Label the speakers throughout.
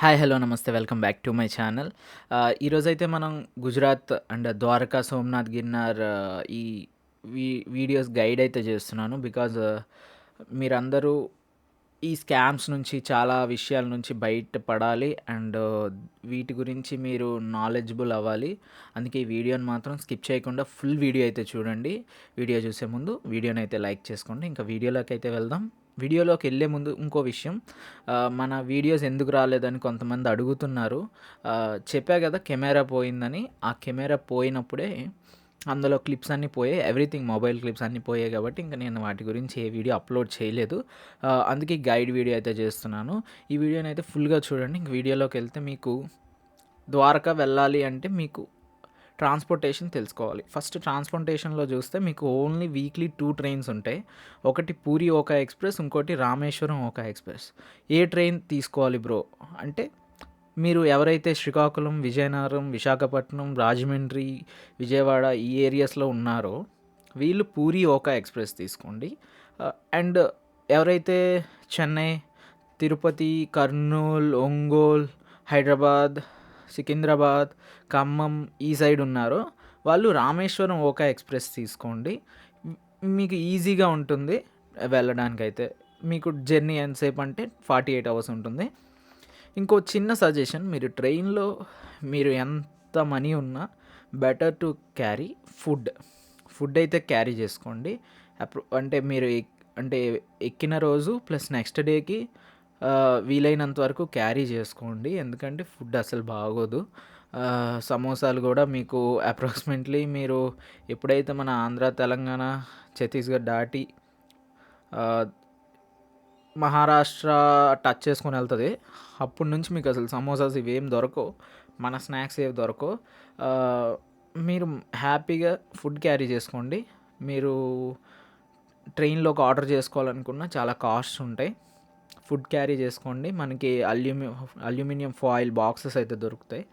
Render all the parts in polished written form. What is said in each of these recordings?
Speaker 1: Hi. Hello. నమస్తే. Welcome back to my channel. ఈరోజైతే మనం గుజరాత్ అండ్ ద్వారకా, సోమనాథ్, గిర్నార్ ఈ వీ వీడియోస్ గైడ్ అయితే చేస్తున్నాను. బికాజ్ మీరందరూ ఈ స్కామ్స్ నుంచి, చాలా విషయాల నుంచి బయటపడాలి అండ్ వీటి గురించి మీరు నాలెడ్జబుల్ అవ్వాలి. అందుకే ఈ వీడియోని మాత్రం స్కిప్ చేయకుండా ఫుల్ వీడియో అయితే చూడండి. వీడియో చూసే ముందు వీడియోని అయితే లైక్ చేసుకోండి. ఇంకా వీడియోలోకి అయితే వెళ్దాం. వీడియోలోకి వెళ్ళే ముందు ఇంకో విషయం, మన వీడియోస్ ఎందుకు రాలేదని కొంతమంది అడుగుతున్నారు. చెప్పా కదా కెమెరా పోయిందని. ఆ కెమెరా పోయినప్పుడే అందులో క్లిప్స్ అన్నీ పోయాయి. ఎవ్రీథింగ్ మొబైల్ క్లిప్స్ అన్నీ పోయాయి కాబట్టి ఇంక నేను వాటి గురించి ఏ వీడియో అప్లోడ్ చేయలేదు. అందుకే గైడ్ వీడియో అయితే చేస్తున్నాను. ఈ వీడియోని అయితే ఫుల్గా చూడండి. ఇంక వీడియోలోకి వెళ్తే మీకు ద్వారకా వెళ్ళాలి అంటే మీకు ట్రాన్స్పోర్టేషన్ తెలుసుకోవాలి. ఫస్ట్ ట్రాన్స్పోర్టేషన్లో చూస్తే మీకు ఓన్లీ వీక్లీ 2 ట్రైన్స్ ఉంటాయి. ఒకటి పూరి ఓకా ఎక్స్ప్రెస్, ఇంకోటి రామేశ్వరం ఓకా ఎక్స్ప్రెస్. ఏ ట్రైన్ తీసుకోవాలి బ్రో అంటే, మీరు ఎవరైతే శ్రీకాకుళం, విజయనగరం, విశాఖపట్నం, రాజమండ్రి, విజయవాడ ఈ ఏరియాస్లో ఉన్నారో వీళ్ళు పూరి ఓకా ఎక్స్ప్రెస్ తీసుకోండి. అండ్ ఎవరైతే చెన్నై, తిరుపతి, కర్నూల్, ఒంగోల్, హైదరాబాద్, సికింద్రాబాద్, ఖమ్మం ఈ సైడ్ ఉన్నారో వాళ్ళు రామేశ్వరం ఓకా ఎక్స్ప్రెస్ తీసుకోండి. మీకు ఈజీగా ఉంటుంది వెళ్ళడానికైతే. మీకు జర్నీ ఎంతసేపు అంటే 48 అవర్స్ ఉంటుంది. ఇంకో చిన్న సజెషన్, మీరు ట్రైన్లో మీరు ఎంత మనీ ఉన్నా బెటర్ టు క్యారీ ఫుడ్ అయితే క్యారీ చేసుకోండి. అంటే మీరు అంటే ఎక్కిన రోజు ప్లస్ నెక్స్ట్ డేకి వీలైనంత వరకు క్యారీ చేసుకోండి. ఎందుకంటే ఫుడ్ అసలు బాగోదు. సమోసాలు కూడా మీకు అప్రాక్సిమేట్లీ మీరు ఎప్పుడైతే మన ఆంధ్ర, తెలంగాణ, ఛత్తీస్గఢ్ దాటి మహారాష్ట్ర టచ్ చేసుకొని వెళ్తుంది, అప్పటి నుంచి మీకు అసలు సమోసాస్ ఇవేం దొరకవు, మన స్నాక్స్ ఏవి దొరకవు. మీరు హ్యాపీగా ఫుడ్ క్యారీ చేసుకోండి. మీరు ట్రైన్లో ఒక ఆర్డర్ చేసుకోవాలనుకున్నా చాలా కాస్ట్ ఉంటాయి. ఫుడ్ క్యారీ చేసుకోండి. మనకి అల్యూమినియం ఫాయిల్ బాక్సెస్ అయితే దొరుకుతాయి,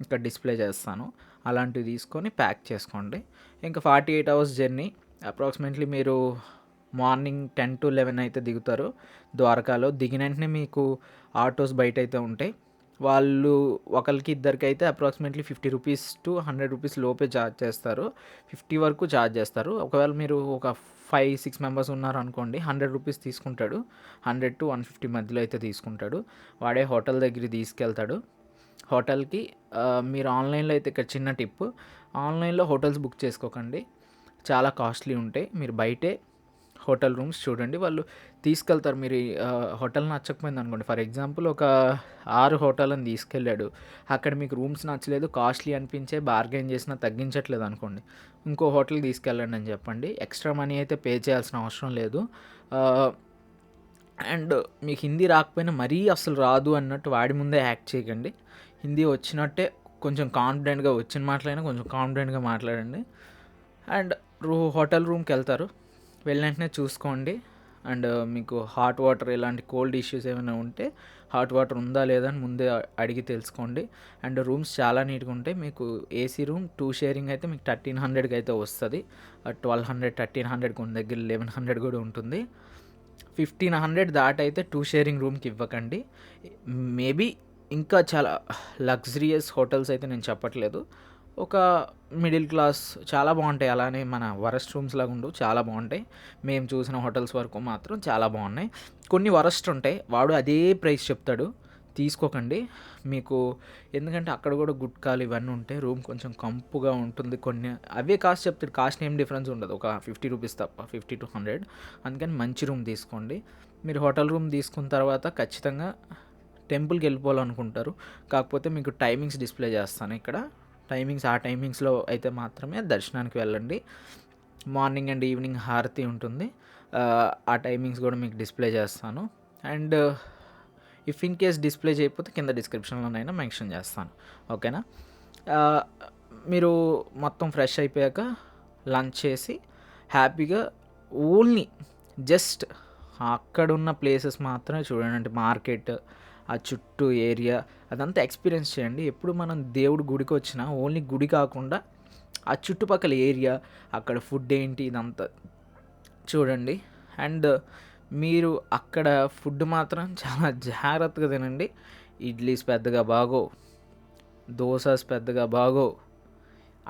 Speaker 1: ఇక్కడ డిస్ప్లే చేస్తాను. అలాంటివి తీసుకొని ప్యాక్ చేసుకోండి. ఇంకా 48 అవర్స్ జర్నీ. అప్రాక్సిమేట్లీ మీరు మార్నింగ్ 10 to 11 అయితే దిగుతారు ద్వారకాలో. దిగిన వెంటనే మీకు ఆటోస్ బయట అయితే ఉంటాయి. వాళ్ళు ఒకరికి ఇద్దరికి అయితే అప్రాక్సిమేట్లీ 50 రూపీస్ టు 100 రూపీస్ లోపే ఛార్జ్ చేస్తారు. 50 వరకు ఛార్జ్ చేస్తారు. ఒకవేళ మీరు ఒక 5-6 మెంబర్స్ ఉన్నారు అనుకోండి, 100 రూపీస్ తీసుకుంటాడు. 100 to 150 మధ్యలో అయితే తీసుకుంటాడు. వాడే హోటల్ దగ్గరికి తీసుకెళ్తాడు. హోటల్కి మీరు ఆన్లైన్లో అయితే ఇక్కడ చిన్న టిప్, ఆన్లైన్లో హోటల్స్ బుక్ చేసుకోకండి, చాలా కాస్ట్లీ ఉంటాయి. మీరు బయటే హోటల్ రూమ్స్ చూడండి, వాళ్ళు తీసుకెళ్తారు. మీరు హోటల్ నచ్చకపోయింది అనుకోండి, ఫర్ ఎగ్జాంపుల్ ఒక 6 హోటల్ అని తీసుకెళ్ళాడు, అక్కడ మీకు రూమ్స్ నచ్చలేదు, కాస్ట్లీ అనిపించే, బార్గెన్ చేసినా తగ్గించట్లేదు అనుకోండి, ఇంకో హోటల్ తీసుకెళ్ళండి అని చెప్పండి. ఎక్స్ట్రా మనీ అయితే పే చేయాల్సిన అవసరం లేదు. అండ్ మీకు హిందీ రాకపోయినా మరీ అసలు రాదు అన్నట్టు వాడి ముందే యాక్ట్ చేయకండి. హిందీ వచ్చినట్టే కొంచెం కాన్ఫిడెంట్గా, వచ్చిన మాటలైనా కొంచెం కాన్ఫిడెంట్గా మాట్లాడండి. అండ్ హోటల్ రూమ్కి వెళ్తారు, వెళ్ళినట్టునే చూసుకోండి. అండ్ మీకు హాట్ వాటర్ ఇలాంటి కోల్డ్ ఇష్యూస్ ఏమైనా ఉంటే హాట్ వాటర్ ఉందా లేదా అని ముందే అడిగి తెలుసుకోండి. అండ్ రూమ్స్ చాలా నీట్గా ఉంటాయి. మీకు ఏసీ రూమ్ 2 షేరింగ్ అయితే మీకు 1300కి అయితే వస్తుంది. 1200, 1300 కొన్ని దగ్గర 1100 కూడా ఉంటుంది. 1500 దాటైతే 2 షేరింగ్ రూమ్కి ఇవ్వకండి. మేబీ ఇంకా చాలా లగ్జరియస్ హోటల్స్ అయితే నేను చెప్పట్లేదు, ఒక మిడిల్ క్లాస్ చాలా బాగుంటాయి. అలానే మన వరస్ట్ రూమ్స్ లాగా ఉండవు, చాలా బాగుంటాయి. మేము చూసిన హోటల్స్ వరకు మాత్రం చాలా బాగున్నాయి. కొన్ని వరస్ట్ ఉంటాయి, వాడు అదే ప్రైస్ చెప్తాడు, తీసుకోకండి మీకు. ఎందుకంటే అక్కడ కూడా గుట్కాలు ఇవన్నీ ఉంటాయి, రూమ్ కొంచెం కంపుగా ఉంటుంది. కొన్ని అవే కాస్ట్ చెప్తాడు, కాస్ట్ ఏం డిఫరెన్స్ ఉండదు, ఒక 50 రూపీస్ తప్ప, 50 to 100. అందుకని మంచి రూమ్ తీసుకోండి. మీరు హోటల్ రూమ్ తీసుకున్న తర్వాత ఖచ్చితంగా టెంపుల్కి వెళ్ళిపోవాలనుకుంటారు, కాకపోతే మీకు టైమింగ్స్ డిస్ప్లే చేస్తాను ఇక్కడ. టైమింగ్స్, ఆ టైమింగ్స్లో అయితే మాత్రమే దర్శనానికి వెళ్ళండి. మార్నింగ్ అండ్ ఈవినింగ్ హారతి ఉంటుంది, ఆ టైమింగ్స్ కూడా మీకు డిస్ప్లే చేస్తాను. And if in case display చేయకపోతే కింద డిస్క్రిప్షన్లోనైనా మెన్షన్ చేస్తాను, ఓకేనా. మీరు మొత్తం ఫ్రెష్ అయిపోయాక లంచ్ చేసి హ్యాపీగా ఓన్లీ జస్ట్ అక్కడున్న ప్లేసెస్ మాత్రమే చూడండి. అంటే మార్కెట్, ఆ చుట్టూ ఏరియా అదంతా ఎక్స్పీరియన్స్ చేయండి. ఎప్పుడు మనం దేవుడి గుడికి వచ్చినా ఓన్లీ గుడి కాకుండా ఆ చుట్టుపక్కల ఏరియా, అక్కడ ఫుడ్ ఏంటి ఇదంతా చూడండి. అండ్ మీరు అక్కడ ఫుడ్ మాత్రం చాలా జాగ్రత్తగా తినండి. ఇడ్లీస్ పెద్దగా బాగోవు, దోసాస్ పెద్దగా బాగోవు,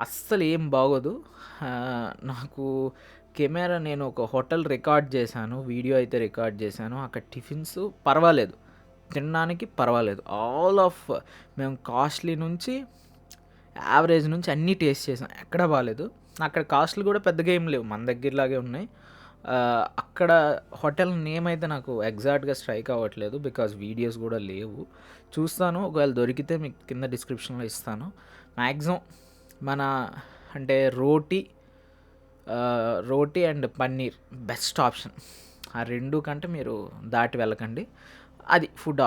Speaker 1: అస్సలు ఏం బాగోదు. నాకు కెమెరా, నేను ఒక హోటల్ రికార్డ్ చేశాను, వీడియో అయితే రికార్డ్ చేశాను. అక్కడ టిఫిన్స్ పర్వాలేదు, తినడానికి పర్వాలేదు. ఆల్ ఆఫ్ మేము కాస్ట్లీ నుంచి యావరేజ్ నుంచి అన్నీ టేస్ట్ చేసాం, ఎక్కడా బాగాలేదు. అక్కడ కాస్ట్లు కూడా పెద్దగా ఏం లేవు, మన దగ్గరలాగే ఉన్నాయి. అక్కడ హోటల్ నేమ్ అయితే నాకు ఎగ్జాక్ట్గా స్ట్రైక్ అవ్వట్లేదు, బికాజ్ వీడియోస్ కూడా లేవు. చూస్తాను, ఒకవేళ దొరికితే మీకు కింద డిస్క్రిప్షన్లో ఇస్తాను. మ్యాక్సిమం మన అంటే రోటీ అండ్ పన్నీర్ బెస్ట్ ఆప్షన్. ఆ రెండు కంటే మీరు దాటి వెళ్ళకండి. అది ఫుడ్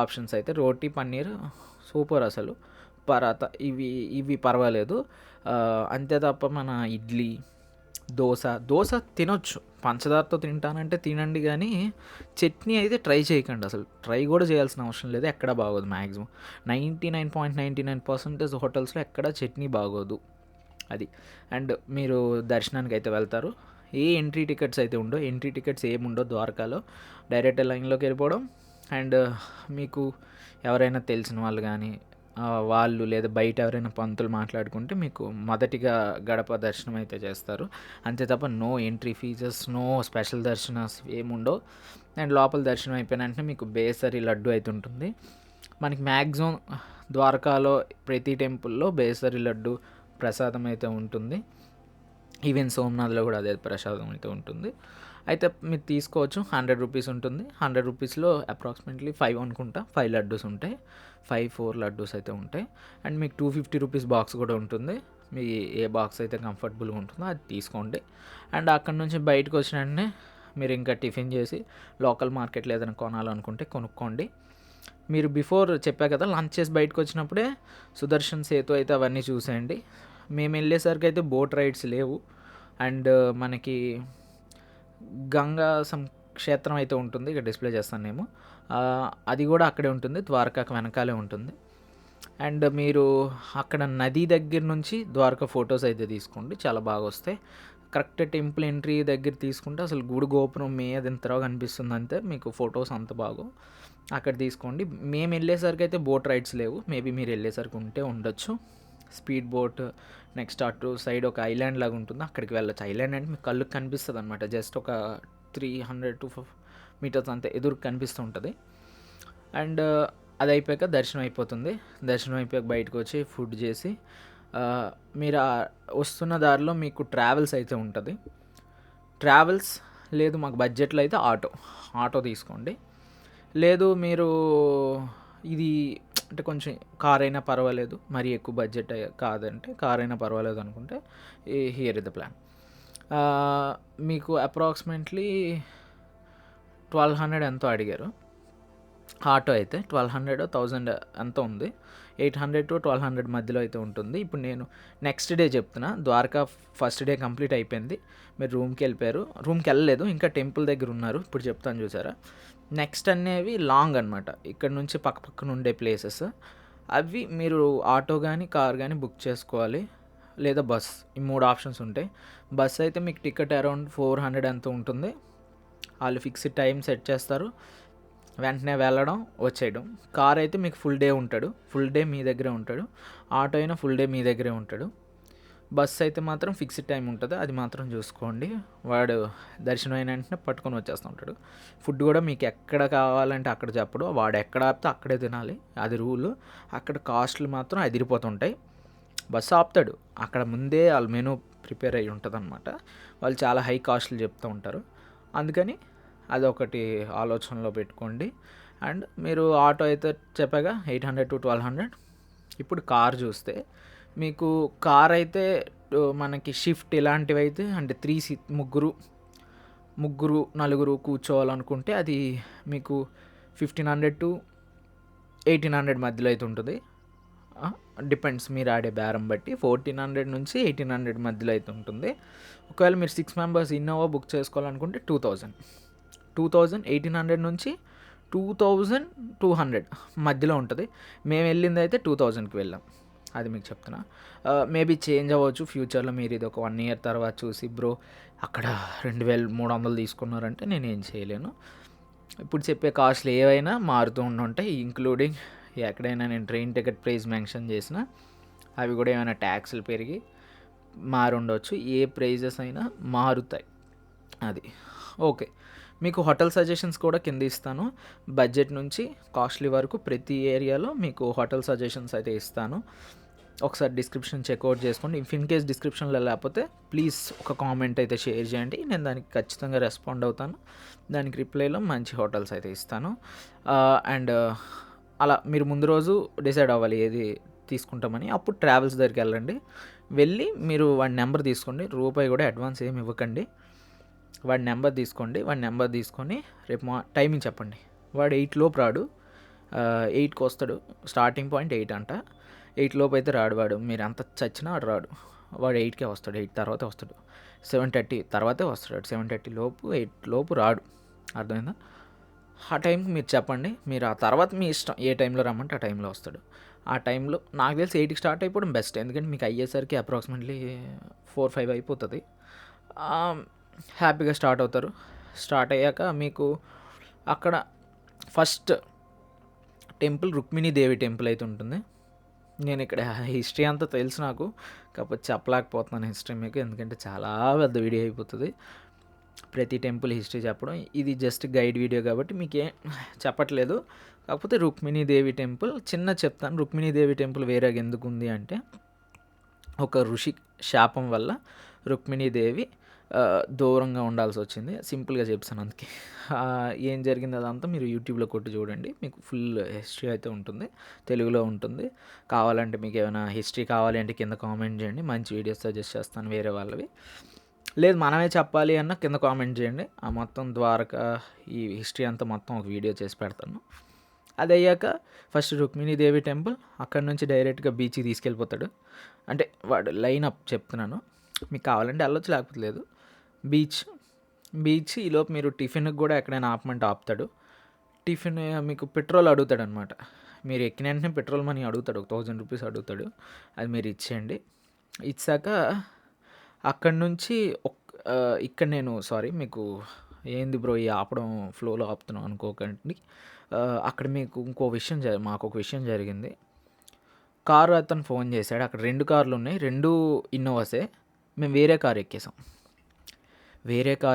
Speaker 1: ఆప్షన్స్ అయితే రోటీ పన్నీర్ సూపర్ అసలు. పరాతా ఇవి పర్వాలేదు. అంతే తప్ప మన ఇడ్లీ, దోశ తినొచ్చు, పంచదారతో తింటానంటే తినండి, కానీ చట్నీ అయితే ట్రై చేయకండి, అసలు ట్రై కూడా చేయాల్సిన అవసరం లేదు, ఎక్కడ బాగోదు. మ్యాక్సిమం 99.99% హోటల్స్లో ఎక్కడ చట్నీ బాగోదు. అది. అండ్ మీరు దర్శనానికి అయితే వెళ్తారు, ఏ ఎంట్రీ టికెట్స్ అయితే ఉండవు, ఎంట్రీ టికెట్స్ ఏముండవు ద్వారకాలో. డైరెక్ట్ లైన్లోకి వెళ్ళిపోవడం. అండ్ మీకు ఎవరైనా తెలిసిన వాళ్ళు కానీ వాళ్ళు లేదా బయట ఎవరైనా పంతులు మాట్లాడుకుంటే మీకు మొదటిగా గడప దర్శనం అయితే చేస్తారు. అంతే తప్ప no entry fees, no special darshans ఏముండవు. అండ్ లోపల దర్శనం అయిపోయిన వెంటనే మీకు బేసరి లడ్డు అయితే ఉంటుంది. మనకి మ్యాక్సిమం ద్వారకాలో ప్రతి టెంపుల్లో బేసరి లడ్డు ప్రసాదం అయితే ఉంటుంది. ఈవెన్ సోమనాథ్లో కూడా అదే ప్రసాదం అయితే ఉంటుంది. అయితే మీరు తీసుకోవచ్చు, 100 రూపీస్ ఉంటుంది. 100 రూపీస్లో అప్రాక్సిమేట్లీ 5 అనుకుంటా, 5 లడ్డూస్ ఉంటాయి, 4 లడ్డూస్ అయితే ఉంటాయి. అండ్ మీకు 250 రూపీస్ బాక్స్ కూడా ఉంటుంది. మీ ఏ బాక్స్ అయితే కంఫర్టబుల్గా ఉంటుందో అది తీసుకోండి. అండ్ అక్కడ నుంచి బయటకు వచ్చిన వెంటనే మీరు ఇంకా టిఫిన్ చేసి లోకల్ మార్కెట్లో ఏదైనా కొనాలనుకుంటే కొనుక్కోండి. మీరు బిఫోర్ చెప్పా కదా, లంచ్ చేసి బయటకు వచ్చినప్పుడే సుదర్శన్ సేతు అయితే అవన్నీ చూసేయండి. మేము వెళ్ళేసరికి అయితే బోట్ రైడ్స్ లేవు. అండ్ మనకి గంగా క్షేత్రం అయితే ఉంటుంది, ఇక్కడ డిస్ప్లే చేస్తాను నేను. అది కూడా అక్కడే ఉంటుంది, ద్వారకాకు వెనకాలే ఉంటుంది. అండ్ మీరు అక్కడ నది దగ్గర నుంచి ద్వారకా ఫొటోస్ అయితే తీసుకోండి, చాలా బాగా వస్తాయి. కరెక్ట్ టెంపుల్ ఎంట్రీ దగ్గర తీసుకుంటే అసలు గుడి గోపురం మీద ఎంతగా కనిపిస్తుంది, అంతే మీకు ఫొటోస్ అంత బాగు. అక్కడ తీసుకోండి. మేము వెళ్ళేసరికి అయితే బోట్ రైడ్స్ లేవు, మేబీ మీరు వెళ్ళేసరికి ఉంటే ఉండొచ్చు. స్పీడ్ బోట్, నెక్స్ట్ అటు సైడ్ ఒక ఐలాండ్ లాగా ఉంటుంది, అక్కడికి వెళ్ళొచ్చు. ఐలాండ్ అంటే మీకు కళ్ళుకి కనిపిస్తుంది అనమాట, జస్ట్ ఒక 300 to 5 మీటర్స్ అంతే ఎదురు కనిపిస్తూ ఉంటుంది. అండ్ అది అయిపోయాక దర్శనం అయిపోతుంది. దర్శనం అయిపోయాక బయటకు వచ్చి ఫుడ్ చేసి మీరు వస్తున్న దారిలో మీకు ట్రావెల్స్ అయితే ఉంటుంది. ట్రావెల్స్ లేదు మాకు బడ్జెట్లో అయితే ఆటో తీసుకోండి. లేదు మీరు ఇది అంటే కొంచెం కార్ అయినా పర్వాలేదు, మరీ ఎక్కువ బడ్జెట్ కాదంటే కార్ అయినా పర్వాలేదు అనుకుంటే హియర్ ఇస్ ద ప్లాన్. మీకు అప్రాక్సిమేట్లీ 1200 ఎంతో అడిగారు. ఆటో అయితే 1200 1000 ఎంత ఉంది, 800 to 1200 మధ్యలో అయితే ఉంటుంది. ఇప్పుడు నేను నెక్స్ట్ డే చెప్తున్నా. ద్వారకా ఫస్ట్ డే కంప్లీట్ అయిపోయింది, మీరు రూమ్కి వెళ్ళిపోయారు. రూమ్కి వెళ్ళలేదు, ఇంకా టెంపుల్ దగ్గర ఉన్నారు. ఇప్పుడు చెప్తాను చూసారా. నెక్స్ట్ అనేవి లాంగ్ అనమాట, ఇక్కడ నుంచి పక్కన ఉండే ప్లేసెస్. అవి మీరు ఆటో కానీ కార్ కానీ బుక్ చేసుకోవాలి, లేదా బస్. ఈ 3 ఆప్షన్స్ ఉంటాయి. బస్ అయితే మీకు టికెట్ అరౌండ్ 400 ఎంత ఉంటుంది. వాళ్ళు ఫిక్స్డ్ టైం సెట్ చేస్తారు, వెంటనే వెళ్ళడం వచ్చేయడం. కార్ అయితే మీకు ఫుల్ డే మీ దగ్గరే ఉంటాడు. ఆటో అయినా ఫుల్ డే మీ దగ్గరే ఉంటాడు. బస్ అయితే మాత్రం ఫిక్స్డ్ టైం ఉంటుంది, అది మాత్రం చూసుకోండి. వాడు దర్శనం అయిన వెంటనే పట్టుకొని వచ్చేస్తూ ఉంటాడు. ఫుడ్ కూడా మీకు ఎక్కడ కావాలంటే అక్కడ చెప్పడు, వాడు ఎక్కడ ఆపితే అక్కడే తినాలి, అది రూల్. అక్కడ కాస్ట్లు మాత్రం అదిరిపోతుంటాయి. బస్సు ఆపుతాడు, అక్కడ ముందే వాళ్ళ మెనూ ప్రిపేర్ అయ్యి ఉంటుంది అనమాట. వాళ్ళు చాలా హై కాస్ట్లు చెప్తూ ఉంటారు, అందుకని అదొకటి ఆలోచనలో పెట్టుకోండి. అండ్ మీరు ఆటో అయితే చెప్పాగా 800 to 1200. ఇప్పుడు కార్ చూస్తే మీకు కార్ అయితే మనకి షిఫ్ట్ ఇలాంటివి అయితే అంటే 3 ముగ్గురు నలుగురు కూర్చోవాలనుకుంటే అది మీకు 1500 to 1800 మధ్యలో అయితే ఉంటుంది. డిపెండ్స్ మీరు ఆడే బేరం బట్టి. 1400 నుంచి 1800 మధ్యలో అయితే ఉంటుంది. ఒకవేళ మీరు 6 మెంబర్స్ ఇన్నోవా బుక్ చేసుకోవాలనుకుంటే 2000, 1800 నుంచి 2200 మధ్యలో ఉంటుంది. మేము వెళ్ళింది అయితే 2000కి వెళ్ళాం, అది మీకు చెప్తున్నా. మేబీ చేంజ్ అవ్వచ్చు ఫ్యూచర్లో. మీరు ఇది ఒక 1 year తర్వాత చూసి బ్రో అక్కడ 2300 తీసుకున్నారంటే నేను ఏం చేయలేను. ఇప్పుడు చెప్పే కాస్ట్‌లు ఏవైనా మారుతూ ఉండుంటాయి. ఇంక్లూడింగ్ ఎక్కడైనా నేను ట్రైన్ టికెట్ ప్రైస్ మెన్షన్ చేసినా, అవి కూడా ఏమైనా ట్యాక్స్‌లు పెరిగి మారుండొచ్చు. ఏ ప్రైజెస్ అయినా మారుతాయి. అది. ఓకే. మీకు హోటల్ సజెషన్స్ కూడా కింద ఇస్తాను. బడ్జెట్ నుంచి కాస్ట్‌లీ వరకు ప్రతి ఏరియాలో మీకు హోటల్ సజెషన్స్ అయితే ఇస్తాను. ఒకసారి డిస్క్రిప్షన్ చెక్అవుట్ చేసుకోండి. ఇఫ్ ఇన్ కేస్ డిస్క్రిప్షన్‌లో లేకపోతే ప్లీజ్ ఒక కామెంట్ అయితే షేర్ చేయండి. నేను దానికి ఖచ్చితంగా రెస్పాండ్ అవుతాను. దానికి రిప్లైలో మంచి హోటల్స్ అయితే ఇస్తాను. అండ్ అలా మీరు ముందు రోజు డిసైడ్ అవ్వాలి ఏది తీసుకుంటామని. అప్పుడు ట్రావెల్స్ దగ్గరికి వెళ్ళండి. వెళ్ళి మీరు వాడి నెంబర్ తీసుకోండి. రూపాయి కూడా అడ్వాన్స్ ఏమి ఇవ్వకండి. వాడి నెంబర్ తీసుకోండి. వాడి నెంబర్ తీసుకొని రేపు టైమింగ్ చెప్పండి. వాడు 8 లోపు రాడు. 8కి వస్తాడు. స్టార్టింగ్ పాయింట్ 8 అంట. 8 లోపు అయితే రాడు వాడు. మీరు ఎంత చచ్చినా వాడు రాడు. వాడు 8కే వస్తాడు. 8 తర్వాతే వస్తాడు. 7:30 తర్వాతే వస్తాడు. 7:30 లోపు 8 లోపు రాడు. అర్థమైందా? ఆ టైంకి మీరు చెప్పండి. మీరు ఆ తర్వాత మీ ఇష్టం. ఏ టైంలో రమ్మంటే ఆ టైంలో వస్తాడు. ఆ టైంలో నాకు తెలిసి 8కి స్టార్ట్ అయిపోవడం బెస్ట్. ఎందుకంటే మీకు అయ్యేసరికి అప్రాక్సిమేట్లీ 4, 5 అయిపోతుంది. హ్యాపీగా స్టార్ట్ అవుతారు. స్టార్ట్ అయ్యాక మీకు అక్కడ ఫస్ట్ టెంపుల్ రుక్మిణీదేవి టెంపుల్ అయితే ఉంటుంది. నేను ఇక్కడ హిస్టరీ అంతా తెలుసు నాకు, కాకపోతే చెప్పలేకపోతున్నాను హిస్టరీ మీకు, ఎందుకంటే చాలా పెద్ద వీడియో అయిపోతుంది ప్రతి టెంపుల్ హిస్టరీ చెప్పడం. ఇది జస్ట్ గైడ్ వీడియో కాబట్టి మీకేం చెప్పట్లేదు. కాకపోతే రుక్మిణీదేవి టెంపుల్ చిన్న చెప్తాను. రుక్మిణీదేవి టెంపుల్ వేరేగా ఎందుకు ఉంది అంటే, ఒక ఋషి శాపం వల్ల రుక్మిణీదేవి దూరంగా ఉండాల్సి వచ్చింది. సింపుల్గా చెప్తాను అందుకే. ఏం జరిగింది అదంతా మీరు యూట్యూబ్లో కొట్టి చూడండి. మీకు ఫుల్ హిస్టరీ అయితే ఉంటుంది, తెలుగులో ఉంటుంది. కావాలంటే మీకు ఏమైనా హిస్టరీ కావాలి అంటే కింద కామెంట్ చేయండి. మంచి వీడియోస్ సజెస్ట్ చేస్తాను వేరే వాళ్ళవి. లేదు మనమే చెప్పాలి అన్న కింద కామెంట్ చేయండి. ఆ మొత్తం ద్వారకా ఈ హిస్టరీ అంతా మొత్తం ఒక వీడియో చేసి పెడతాను. అది అయ్యాక ఫస్ట్ రుక్మిణీదేవి టెంపుల్, అక్కడ నుంచి డైరెక్ట్గా బీచ్కి తీసుకెళ్ళిపోతాడు. అంటే వాడు లైన్ అప్ చెప్తున్నాను, మీకు కావాలంటే వెళ్ళొచ్చు, లేకపోతే లేదు. బీచ్ ఈలోపు మీరు టిఫిన్కి కూడా ఎక్కడైనా ఆపమంటే ఆపుతాడు. టిఫిన్ మీకు పెట్రోల్ అడుగుతాడు అనమాట. మీరు ఎక్కిన వెంటనే పెట్రోల్ మనీ అడుగుతాడు. 1000 రూపీస్ అడుగుతాడు. అది మీరు ఇచ్చేయండి. ఇచ్చాక అక్కడి నుంచి ఇక్కడ నేను సారీ మీకు ఏంది బ్రో ఈ ఆపడం ఫ్లోలో ఆపుతున్నాం అనుకోకండి. అక్కడ మీకు ఇంకో విషయం మాకు ఒక విషయం జరిగింది. కారు అతను ఫోన్ చేశాడు. అక్కడ 2 కార్లు ఉన్నాయి. 2 ఇన్నోవాసే. మేము వేరే కారు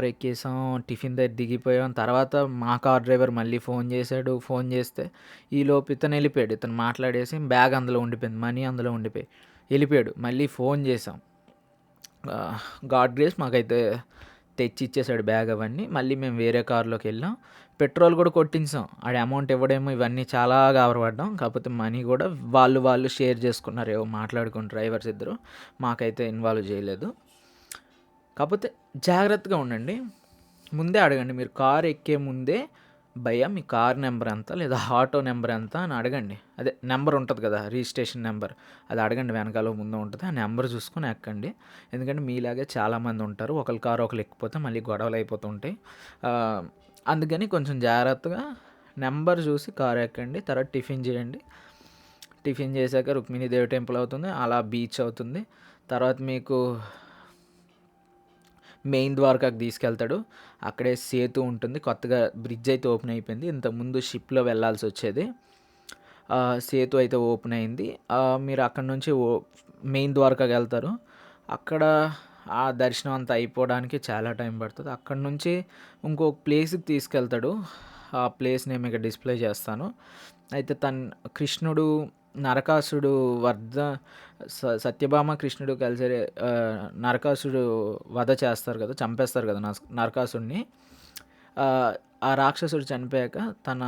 Speaker 1: ఎక్కేసాం. టిఫిన్ దగ్గర దిగిపోయాం. తర్వాత మా కార్ డ్రైవర్ మళ్ళీ ఫోన్ చేశాడు. ఫోన్ చేస్తే ఈలోపు ఇతను వెళ్ళిపోయాడు. ఇతను మాట్లాడేసి బ్యాగ్ అందులో ఉండిపోయింది, మనీ అందులో ఉండిపోయి వెళ్ళిపోయాడు. మళ్ళీ ఫోన్ చేసాం. గాడ్ గ్రేస్ మాకైతే తెచ్చి ఇచ్చేసాడు బ్యాగ్ అవన్నీ. మళ్ళీ మేము వేరే కారులోకి వెళ్ళాం. పెట్రోల్ కూడా కొట్టించాం. ఆడ అమౌంట్ ఇవ్వడేమో ఇవన్నీ చాలా గాబరపడ్డాం. కాకపోతే మనీ కూడా వాళ్ళు షేర్ చేసుకున్నారు. ఏవో మాట్లాడుకుని డ్రైవర్స్ ఇద్దరు. మాకైతే ఇన్వాల్వ్ చేయలేదు. కాకపోతే జాగ్రత్తగా ఉండండి. ముందే అడగండి. మీరు కారు ఎక్కే ముందే భయ్యా మీ కార్ నెంబర్ ఎంత, లేదా ఆటో నెంబర్ ఎంత అని అడగండి. అదే నెంబర్ ఉంటుంది కదా, రిజిస్ట్రేషన్ నెంబర్, అది అడగండి. వెనకాల ముందు ఉంటుంది. ఆ నెంబర్ చూసుకొని ఎక్కండి. ఎందుకంటే మీలాగే చాలామంది ఉంటారు. ఒకరి కారు ఒకరు ఎక్కిపోతే మళ్ళీ గొడవలు అయిపోతూ ఉంటాయి. అందుకని కొంచెం జాగ్రత్తగా నెంబర్ చూసి కారు ఎక్కండి. తర్వాత టిఫిన్ చేయండి. టిఫిన్ చేశాక రుక్మిణీదేవి టెంపుల్ అవుతుంది. అలా బీచ్ అవుతుంది. తర్వాత మీకు మెయిన్ ద్వారకాకి తీసుకెళ్తాడు. అక్కడే సేతు ఉంటుంది. కొత్తగా బ్రిడ్జ్ అయితే ఓపెన్ అయిపోయింది. ఇంతకుముందు షిప్లో వెళ్ళాల్సి వచ్చేది. సేతు అయితే ఓపెన్ అయింది. మీరు అక్కడ నుంచి మెయిన్ ద్వారకాకి వెళ్తారు. అక్కడ ఆ దర్శనం అంతా అయిపోవడానికి చాలా టైం పడుతుంది. అక్కడ నుంచి ఇంకొక ప్లేస్కి తీసుకెళ్తాడు. ఆ ప్లేస్ నేను మీకు డిస్ప్లే చేస్తాను. అయితే కృష్ణుడు నరకాసుడు సత్యభామ కృష్ణుడు కలిసి నరకాసుడు వధ చేస్తారు కదా, చంపేస్తారు కదా నరకాసుడిని. ఆ రాక్షసుడు చనిపోయాక తన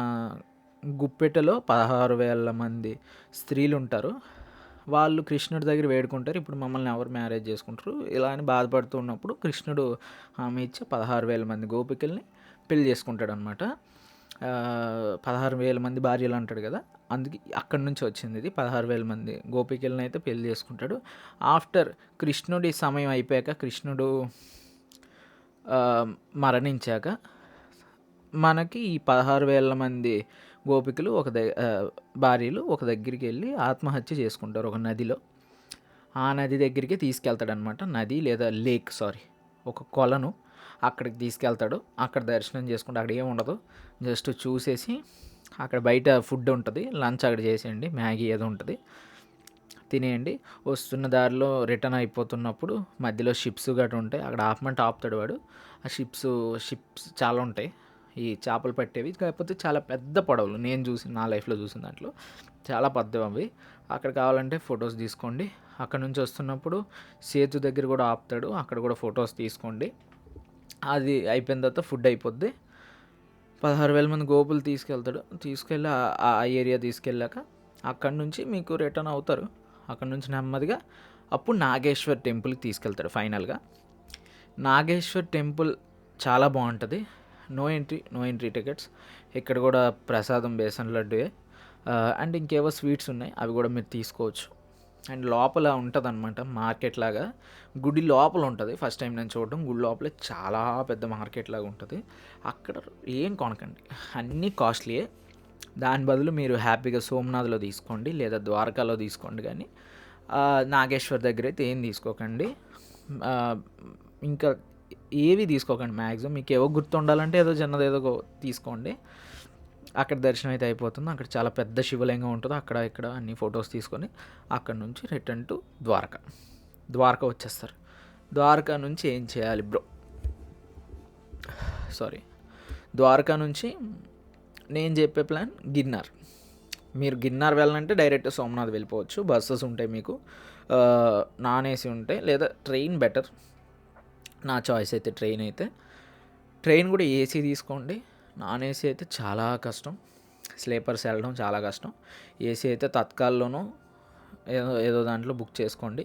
Speaker 1: గుప్పెటలో 16,000 మంది స్త్రీలు ఉంటారు. వాళ్ళు కృష్ణుడి దగ్గర వేడుకుంటారు, ఇప్పుడు మమ్మల్ని ఎవరు మ్యారేజ్ చేసుకుంటారు ఇలా అని బాధపడుతూ ఉన్నప్పుడు కృష్ణుడు ఆమె ఇచ్చి 16,000 మంది గోపికల్ని పెళ్లి చేసుకుంటాడు అనమాట. 16,000 మంది భార్యలు అంటాడు కదా, అందుకే అక్కడి నుంచి వచ్చింది ఇది. 16,000 మంది గోపికలను అయితే పెళ్లి చేసుకుంటాడు. ఆఫ్టర్ కృష్ణుడి సమయం అయిపోయాక, కృష్ణుడు మరణించాక మనకి ఈ 16,000 మంది గోపికలు భార్యలు ఒక దగ్గరికి వెళ్ళి ఆత్మహత్య చేసుకుంటారు ఒక నదిలో. ఆ నది దగ్గరికి తీసుకెళ్తాడనమాట. నది లేదా లేక్, ఒక కొలను. అక్కడికి తీసుకెళ్తాడు. అక్కడ దర్శనం చేసుకుంటే అక్కడ ఏమి ఉండదు, జస్ట్ చూసేసి అక్కడ బయట ఫుడ్ ఉంటుంది, లంచ్ అక్కడ చేసేయండి, మ్యాగీ ఏదో ఉంటుంది, తినేయండి. వస్తున్న దారిలో రిటర్న్ అయిపోతున్నప్పుడు మధ్యలో షిప్స్ గట్రా ఉంటాయి, అక్కడ ఆపమంటే ఆపుతాడు వాడు. ఆ షిప్స్ చాలా ఉంటాయి ఈ చేపలు పట్టేవి, కాకపోతే చాలా పెద్ద పడవలు, నేను నా లైఫ్లో చూసిన దాంట్లో చాలా పెద్దవి అవి. అక్కడ కావాలంటే ఫొటోస్ తీసుకోండి. అక్కడ నుంచి వస్తున్నప్పుడు సేతు దగ్గర కూడా ఆపుతాడు, అక్కడ కూడా ఫొటోస్ తీసుకోండి. అది అయిపోయిన తర్వాత ఫుడ్ అయిపోద్ది. 16,000 మంది గోపులు తీసుకెళ్ళి ఆ ఏరియా తీసుకెళ్ళాక అక్కడ నుంచి మీకు రిటర్న్ అవుతారు. అక్కడ నుంచి నెమ్మదిగా అప్పుడు నాగేశ్వర్ టెంపుల్కి తీసుకెళ్తాడు ఫైనల్గా. నాగేశ్వర్ టెంపుల్ చాలా బాగుంటుంది. No entry tickets. ఇక్కడ కూడా ప్రసాదం బేసన్ లడ్డుయే, అండ్ ఇంకేవో స్వీట్స్ ఉన్నాయి, అవి కూడా మీరు తీసుకోవచ్చు. అండ్ లోపల ఉంటుంది అనమాట మార్కెట్ లాగా, గుడి లోపల ఉంటుంది. ఫస్ట్ టైం నేను చూడడం, గుడి లోపలే చాలా పెద్ద మార్కెట్ లాగా ఉంటుంది. అక్కడ ఏం కొనకండి, అన్నీ కాస్ట్లీయే. దాని బదులు మీరు హ్యాపీగా సోమనాథ్లో తీసుకోండి లేదా ద్వారకాలో తీసుకోండి, కానీ నాగేశ్వర్ దగ్గర అయితే ఏం తీసుకోకండి. ఇంకా ఏవి తీసుకోకండి మ్యాక్సిమం. మీకు ఏవో గుర్తు ఉండాలంటే ఏదో చిన్నది ఏదో తీసుకోండి. అక్కడ దర్శనం అయితే అయిపోతుంది. అక్కడ చాలా పెద్ద శివలింగం ఉంటుంది, అక్కడ ఇక్కడ అన్ని ఫొటోస్ తీసుకొని అక్కడ నుంచి రిటర్న్ టు ద్వారకా వచ్చేస్తారు. ద్వారకా నుంచి ఏం చేయాలి బ్రో? ద్వారకా నుంచి నేను చెప్పే ప్లాన్ గిర్నార్. మీరు గిర్నార్ వెళ్ళాలంటే డైరెక్ట్ సోమనాథ్ వెళ్ళిపోవచ్చు, బస్సెస్ ఉంటాయి మీకు, నాన్ ఏసీ ఉంటాయి, లేదా ట్రైన్ బెటర్. నా చాయిస్ అయితే ట్రైన్ కూడా ఏసీ తీసుకోండి. నాన్ ఏసీ అయితే చాలా కష్టం, స్లీపర్స్ వెళ్ళడం చాలా కష్టం. ఏసీ అయితే తత్కాల్లోనూ ఏదో దాంట్లో బుక్ చేసుకోండి.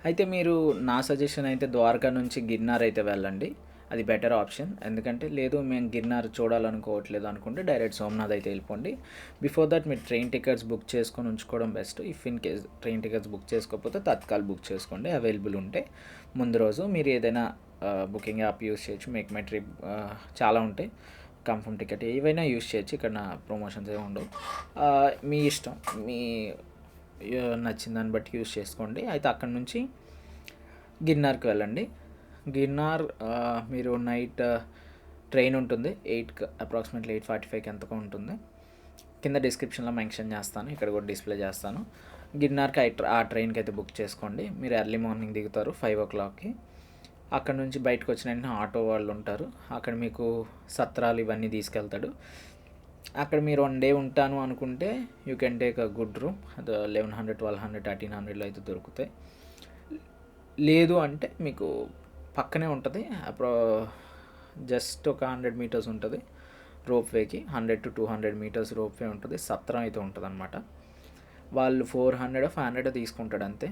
Speaker 1: అయితే మీరు నా సజెషన్ అయితే ద్వారకా నుంచి గిర్నార్ అయితే వెళ్ళండి, అది బెటర్ ఆప్షన్. ఎందుకంటే లేదు మేము గిర్నార్ చూడాలనుకోవట్లేదు అనుకుంటే డైరెక్ట్ సోమనాథ్ అయితే వెళ్ళిపోండి. బిఫోర్ దట్ మీరు ట్రైన్ టికెట్స్ బుక్ చేసుకొని ఉంచుకోవడం best. If in case train tickets book చేసుకోకపోతే తత్కాల్ బుక్ చేసుకోండి, అవైలబుల్ ఉంటే. ముందు రోజు మీరు ఏదైనా బుకింగ్ యాప్ యూస్ చేయొచ్చు, మేక్ మై ట్రిప్ చాలా ఉంటాయి, కన్ఫర్మ్ టికెట్ ఏవైనా యూస్ చేయొచ్చు. ఇక్కడ నా ప్రమోషన్స్ ఏమి ఉండవు, మీ ఇష్టం, మీ నచ్చిన దాన్ని బట్టి యూస్ చేసుకోండి. అయితే అక్కడ నుంచి గిర్నార్కి వెళ్ళండి. గిర్నార్ మీరు నైట్ ట్రైన్ ఉంటుంది 8కి, అప్రాక్సిమేట్లీ 8:45కి ఎంతకో ఉంటుంది. కింద డిస్క్రిప్షన్లో మెన్షన్ చేస్తాను, ఇక్కడ కూడా డిస్ప్లే చేస్తాను. గిర్నార్కి ఆ ట్రైన్కి అయితే బుక్ చేసుకోండి. మీరు ఎర్లీ మార్నింగ్ దిగుతారు 5 o'clockకి. అక్కడ నుంచి బయటకు వచ్చిన వెంటనే ఆటో వాళ్ళు ఉంటారు, అక్కడ మీకు సత్రాలు ఇవన్నీ తీసుకెళ్తాడు. అక్కడ మీరు 1 day ఉంటాను అనుకుంటే you can take a good room, అది 1100, 1200, 1300లో అయితే దొరుకుతాయి. లేదు అంటే మీకు పక్కనే ఉంటుంది, జస్ట్ ఒక 100 meters ఉంటుంది రోప్వేకి, 100 to 200 meters రోప్వే ఉంటుంది. సత్రం అయితే ఉంటుంది అనమాట. వాళ్ళు 400, 500 తీసుకుంటాడు అంతే,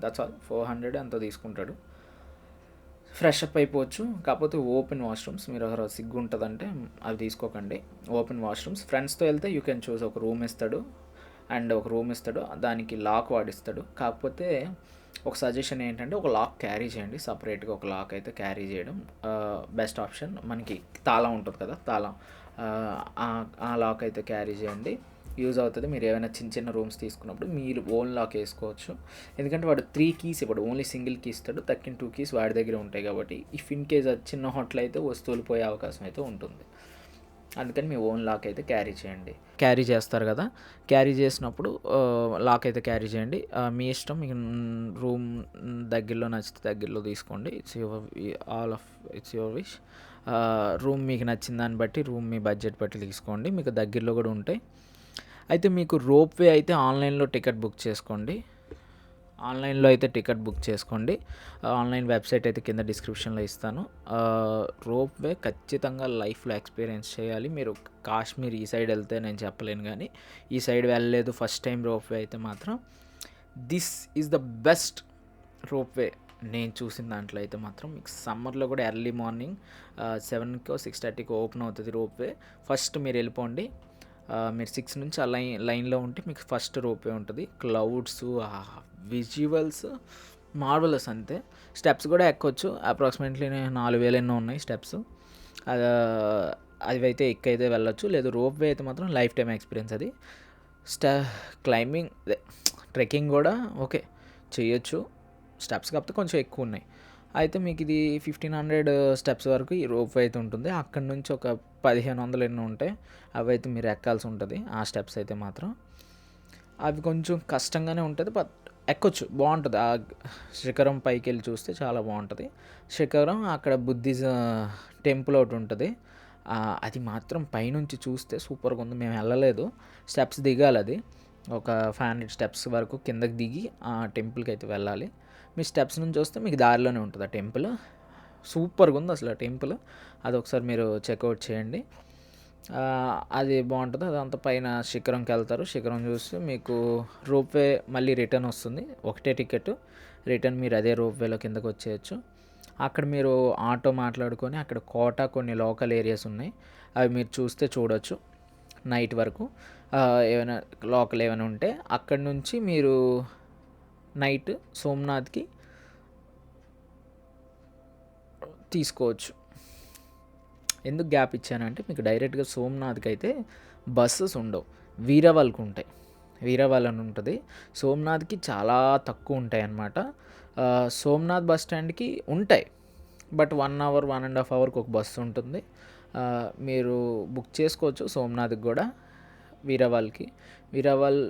Speaker 1: దట్స్ ఆల్. 400 అంత తీసుకుంటాడు. ఫ్రెష్ అప్ అయిపోవచ్చు. కాకపోతే ఓపెన్ వాష్రూమ్స్, మీరు ఎవరో సిగ్గు ఉంటుందంటే అవి తీసుకోకండి. Open washrooms. ఫ్రెండ్స్తో వెళ్తే యూ కెన్ చూస్, ఒక రూమ్ ఇస్తాడు, దానికి లాక్ వాడిస్తాడు. కాకపోతే ఒక సజెషన్ ఏంటంటే ఒక లాక్ క్యారీ చేయండి, సపరేట్గా ఒక లాక్ అయితే క్యారీ చేయడం బెస్ట్ ఆప్షన్. మనకి తాళం ఉంటుంది కదా, ఆ లాక్ అయితే క్యారీ చేయండి, యూజ్ అవుతుంది. మీరు ఏమైనా చిన్న రూమ్స్ తీసుకున్నప్పుడు మీరు ఓన్ లాక్ వేసుకోవచ్చు. ఎందుకంటే వాడు 3 keys ఇవ్వడు, ఓన్లీ సింగిల్ కీ ఇస్తాడు. తక్కిన 2 keys వాడి దగ్గర ఉంటాయి కాబట్టి ఇఫ్ ఇన్ కేస్ అది చిన్న హోటల్ అయితే వస్తువులు పోయే అవకాశం అయితే ఉంటుంది. అందుకని మీ ఓన్ లాక్ అయితే క్యారీ చేయండి. క్యారీ చేస్తారు కదా, క్యారీ చేసినప్పుడు లాక్ అయితే క్యారీ చేయండి. మీ ఇష్టం, మీకు రూమ్ దగ్గరలో నచ్చితే దగ్గరలో తీసుకోండి. It's your wish. రూమ్ మీకు నచ్చిన దాన్ని బట్టి, రూమ్ మీ బడ్జెట్ బట్టి తీసుకోండి, మీకు దగ్గరలో కూడా ఉంటాయి. అయితే మీకు రోప్వే అయితే ఆన్లైన్లో టికెట్ బుక్ చేసుకోండి. ఆన్లైన్ వెబ్సైట్ అయితే కింద డిస్క్రిప్షన్లో ఇస్తాను. రోప్వే ఖచ్చితంగా లైఫ్లో ఎక్స్పీరియన్స్ చేయాలి. మీరు కాశ్మీర్ ఈ సైడ్ వెళ్తే నేను చెప్పలేను, కానీ ఈ సైడ్ వెళ్ళలేదు ఫస్ట్ టైం రోప్వే అయితే మాత్రం this is the best ropeway నేను చూసిన దాంట్లో అయితే మాత్రం. మీకు సమ్మర్లో కూడా ఎర్లీ మార్నింగ్ 7కో 6:30కో ఓపెన్ అవుతుంది రోప్వే. ఫస్ట్ మీరు వెళ్ళిపోండి, మీరు 6 నుంచి ఆ లైన్లో ఉంటే మీకు ఫస్ట్ రోప్వే ఉంటుంది. క్లౌడ్స్, విజువల్స్ మార్వలస్ అంతే. స్టెప్స్ కూడా ఎక్కొచ్చు, అప్రాక్సిమేట్లీ 4,000 ఎన్నో ఉన్నాయి స్టెప్స్. అవి అయితే ఎక్కైతే వెళ్ళొచ్చు. లేదు రోప్వే అయితే మాత్రం లైఫ్ టైం ఎక్స్పీరియన్స్ అది. క్లైంబింగ్ ట్రెక్కింగ్ కూడా ఓకే చేయొచ్చు, స్టెప్స్ కాకపోతే కొంచెం ఎక్కువ ఉన్నాయి. అయితే మీకిది 1500 స్టెప్స్ వరకు ఈ రోప్ వే అయితే ఉంటుంది. అక్కడి నుంచి ఒక 1500 ఎన్నో ఉంటాయి. అవైతే మీరు ఎక్కాల్సి ఉంటది. ఆ స్టెప్స్ అయితే మాత్రం. అవి కొంచెం కష్టంగానే ఉంటది. బట్ ఎక్కొచ్చు. బావుంటది. ఆ శిఖరం పైకెళ్ళి చూస్తే చాలా బావుంటది. శిఖరం అక్కడ టెంపుల్ ఒకటుంటది. అది మాత్రం పైనుంచి చూస్తే సూపర్‌గుంది. మేము ఎళ్ళలేదు. స్టెప్స్ దిగాలది. ఒక 500 స్టెప్స్ వరకు కిందకి దిగి ఆ టెంపుల్‌కైతే వెళ్ళాలి. మీ స్టెప్స్ నుంచి చూస్తే మీకు దారిలోనే ఉంటది ఆ టెంపుల్. సూపర్‌గుంది అసలు ఆ టెంపుల్. అదొకసారి మీరు చెక్‌ఔట్ చేయండి. అది బావుంటది. అదంతా పైన శిఖరంకెళ్తారు. శిఖరం చూసి మీకు రోప్‌వే మళ్ళీ రిటర్న్ వస్తుంది. ఒకటే టికెట్. రిటర్న్ మీరు అదే రోప్‌వేలో కిందకొచ్చేయొచ్చు. అక్కడ మీరు ఆటో మాట్లాడుకొని అక్కడ కోట కొన్ని లోకల్ ఏరియాస్ ఉన్నాయి. అవి మీరు చూస్తే చూడొచ్చు నైట్ వరకు. ఏమైనా లోకల్ ఏమైనా ఉంటే అక్కడి నుంచి మీరు నైట్ సోమనాథ్‌కి తీసుకోవచ్చు. ఎందుకు గ్యాప్ ఇచ్చానంటే మీకు డైరెక్ట్‌గా సోమనాథ్‌కైతే బస్సెస్ ఉండవు. వీరవల్‌కి ఉంటాయి. వీరవల్ అని ఉంటది. సోమనాథ్‌కి చాలా తక్కువ ఉంటాయన్నమాట. సోమనాథ్ బస్ స్టాండ్‌కి ఉంటాయి. బట్ 1 అవర్, 1 ½ అవర్‌కి ఒక బస్సు ఉంటుంది. మీరు బుక్ చేసుకోవచ్చు సోమనాథ్‌కి గూడా వీరవల్‌కి. వీరవల్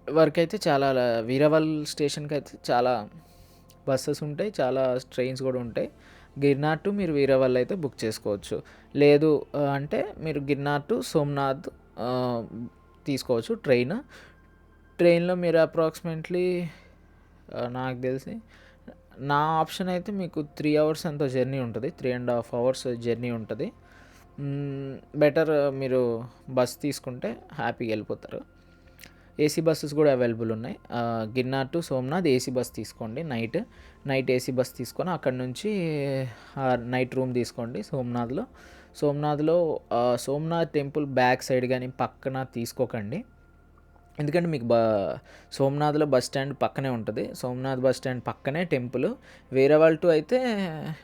Speaker 1: వరకైతే చాలా వీరవల్ స్టేషన్‌కైతే చాలా బస్సెస్ ఉంటాయి. చాలా ట్రైన్స్ గూడా ఉంటాయి. గిర్నార్ టు మీరు వీరవల్ అయితే బుక్ చేసుకోవచ్చు. లేదు అంటే మీరు గిర్నార్ టు సోమనాథ్ తీసుకోవచ్చు ట్రైన్. ట్రైన్‌లో మీరు అప్రాక్సిమేట్‌లీ నాకు తెలిసి నా ఆప్షన్ అయితే మీకు 3 అవర్స్ ఎంతో జర్నీ ఉంటది. 3 ½ అవర్స్ జర్నీ ఉంటది. బెటర్ మీరు బస్ తీసుకుంటే హ్యాపీగా వెళ్ళిపోతారు. ఏసీ బస్సెస్ కూడా అవైలబుల్ ఉన్నాయి. Girnar to Somnath AC bus తీసుకోండి నైట్ ఏసీ బస్ తీసుకొని అక్కడి నుంచి నైట్ రూమ్ తీసుకోండి సోమనాథ్‌లో. సోమనాథ్ టెంపుల్ బ్యాక్ సైడ్ గానీ పక్కన తీసుకోకండి. ఎందుకంటే మీకు సోమనాథ్‌లో బస్ స్టాండ్ పక్కనే ఉంటది. సోమనాథ్ బస్ స్టాండ్ పక్కనే టెంపుల్. వీరవల్ టు అయితే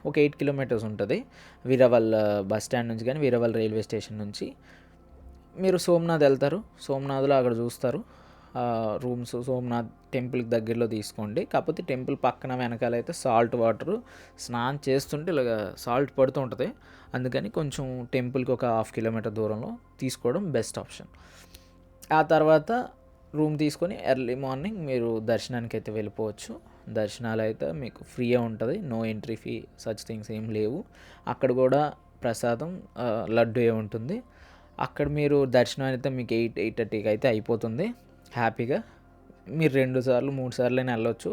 Speaker 1: ఒక 8 కిలోమీటర్స్ ఉంటది. వీరవల్ బస్ స్టాండ్ నుంచి గానీ, వీరవల్ రైల్వే స్టేషన్ నుంచి. మీరు సోమనాథ్ ఎళ్తారు. సోమనాథ్‌లో అక్కడ చూస్తారు. రూమ్స్ సోమనాథ్ టెంపుల్‌కి దగ్గరలో తీసుకోండి. కాకపోతే టెంపుల్ పక్కన వెనకాలైతే సాల్ట్ వాటరు స్నానం చేస్తుంటే ఇలాగ సాల్ట్ పడుతూ ఉంటది. అందుకని కొంచెం టెంపుల్‌కి ఒక హాఫ్ కిలోమీటర్ దూరంలో తీసుకోవడం బెస్ట్ ఆప్షన్. ఆ తర్వాత రూమ్ తీసుకొని ఎర్లీ మార్నింగ్ మీరు దర్శనానికైతే వెళ్ళిపోవచ్చు. దర్శనాలైతే మీకు ఫ్రీయే ఉంటది. No entry fee such things ఏం లేవు. అక్కడ కూడా ప్రసాదం లడ్డూయే ఉంటుంది. అక్కడ మీరు దర్శనం అయితే మీకు 8:30కి అయితే అయిపోతుంది హ్యాపీగా. మీరు 2 సార్లు, 3 సార్లైనా వెళ్ళొచ్చు.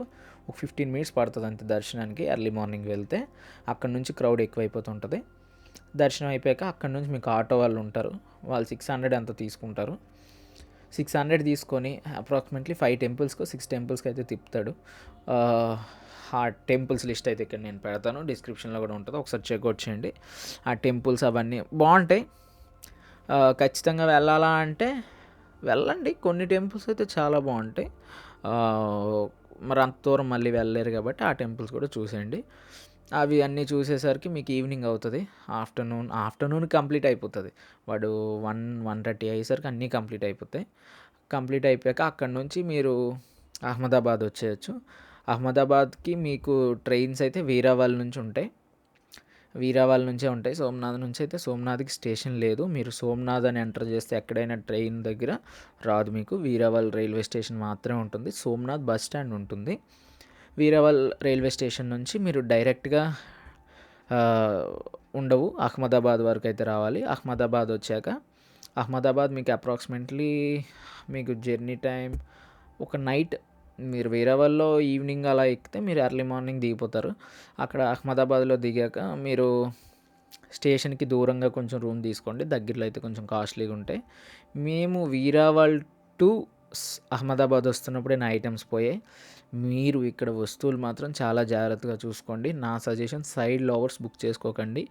Speaker 1: ఒక 15 మినిట్స్ పడుతది అంతే దర్శనానికి ఎర్లీ మార్నింగ్ వెళ్తే. అక్కడి నుంచి క్రౌడ్ ఎక్కువైపోతుంటది. దర్శనం అయిపోయాక అక్కడి నుంచి మీకు ఆటో వాళ్ళు ఉంటారు. వాళ్ళు 600 ఎంతో తీసుకుంటారు. 600 తీసుకొని అప్రాక్సిమేట్లీ 5 టెంపుల్స్‌కో, 6 టెంపుల్స్‌కి అయితే తిప్పుతాడు. ఆ టెంపుల్స్ లిస్ట్ అయితే ఇక్కడ నేను పెడతాను. డిస్క్రిప్షన్‌లో కూడా ఉంటది. ఒకసారి చెక్‌ఔట్ చేయండి. ఆ టెంపుల్స్ అవన్నీ బావుంటాయి. ఖచ్చితంగా వెళ్ళాలా అంటే వెళ్ళండి. కొన్ని టెంపుల్స్ అయితే చాలా బావుంటాయి. మరి అంత దూరం మళ్ళీ వెళ్ళలేరు కాబట్టి ఆ టెంపుల్స్ కూడా చూసేయండి. అవి అన్నీ చూసేసరికి మీకు ఈవినింగ్ అవుతది. ఆఫ్టర్‌నూన్ కంప్లీట్ అయిపోతది. వాడు 1:30 అయ్యేసరికి అన్నీ కంప్లీట్ అయిపోతాయి. కంప్లీట్ అయిపోయాక అక్కడి నుంచి మీరు అహ్మదాబాద్ వచ్చేయొచ్చు. అహ్మదాబాద్‌కి మీకు ట్రైన్స్ అయితే వీరావాల్ నుంచి ఉంటాయి. వీరావాల్ నుంచే ఉంటాయి. సోమనాథ్ నుంచి అయితే సోమనాథ్‌కి స్టేషన్ లేదు. మీరు సోమనాథ్ అని ఎంటర్ చేస్తే ఎక్కడైనా ట్రైన్ దగ్గర రాదు మీకు. వీరావాల్ రైల్వే స్టేషన్ మాత్రమే ఉంటుంది. సోమనాథ్ బస్ స్టాండ్ ఉంటుంది. వీరావాల్ రైల్వే స్టేషన్ నుంచి మీరు డైరెక్ట్‌గా ఉండవు. అహ్మదాబాద్ వరకు అయితే రావాలి. అహ్మదాబాద్ వచ్చాక అహ్మదాబాద్ మీకు అప్రాక్సిమేట్‌లీ మీకు జర్నీ టైం ఒక నైట్ మీరు వీరావాల్‌లో ఈవినింగ్ అలా ఎక్కితే మీరు ఎర్లీ మార్నింగ్ దిగిపోతారు. అక్కడ అహ్మదాబాద్‌లో దిగాక మీరు స్టేషన్‌కి దూరంగా కొంచెం రూమ్ తీసుకోండి. దగ్గరలో అయితే కొంచెం కాస్ట్‌లీగా ఉంటాయి. మేము వీరావాల్ టు అహ్మదాబాద్ వస్తున్నప్పుడే నా ఐటెమ్స్ పోయాయి. మీరు ఇక్కడ వస్తువులు మాత్రం చాలా జాగ్రత్తగా చూసుకోండి. నా సజెషన్ సైడ్ లోవర్స్ బుక్ చేసుకోకండి.